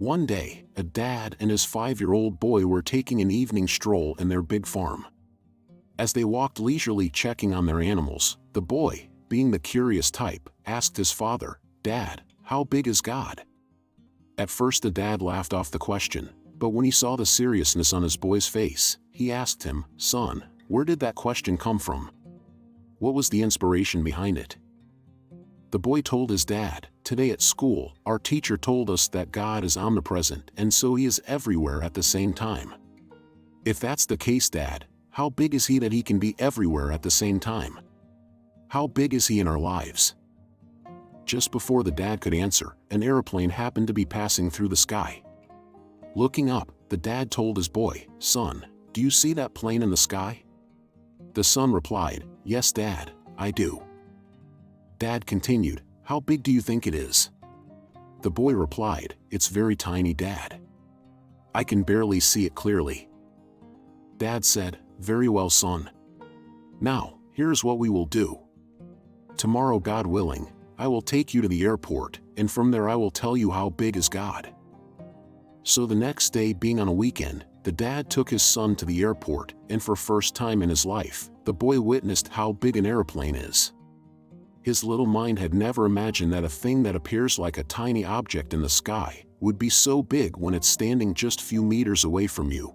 One day, a dad and his 5-year-old boy were taking an evening stroll in their big farm. As they walked leisurely checking on their animals, the boy, being the curious type, asked his father, "Dad, how big is God?" At first the dad laughed off the question, but when he saw the seriousness on his boy's face, he asked him, "Son, where did that question come from? What was the inspiration behind it?" The boy told his dad, "Today at school, our teacher told us that God is omnipresent and so he is everywhere at the same time." "If that's the case, Dad, how big is he that he can be everywhere at the same time? How big is he in our lives?" Just before the dad could answer, an airplane happened to be passing through the sky. Looking up, the dad told his boy, "Son, do you see that plane in the sky?" The son replied, "Yes, Dad, I do." Dad continued, "How big do you think it is?" The boy replied, "It's very tiny, Dad. I can barely see it clearly." Dad said, "Very well, son. Now, here's what we will do. Tomorrow, God willing, I will take you to the airport, and from there I will tell you how big is God." So the next day, being on a weekend, the dad took his son to the airport, and for first time in his life, the boy witnessed how big an airplane is. His little mind had never imagined that a thing that appears like a tiny object in the sky would be so big when it's standing just a few meters away from you.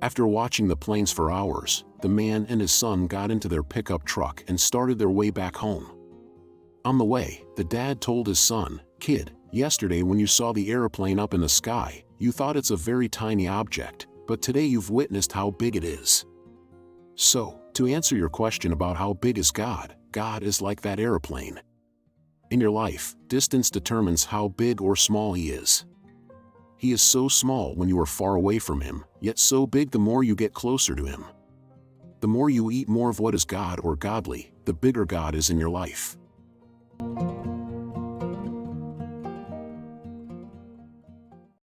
After watching the planes for hours, the man and his son got into their pickup truck and started their way back home. On the way, the dad told his son, "Kid, yesterday when you saw the airplane up in the sky, you thought it's a very tiny object, but today you've witnessed how big it is." So, to answer your question about how big is God, God is like that airplane. In your life, distance determines how big or small He is. He is so small when you are far away from Him, yet so big the more you get closer to Him. The more you eat more of what is God or godly, the bigger God is in your life.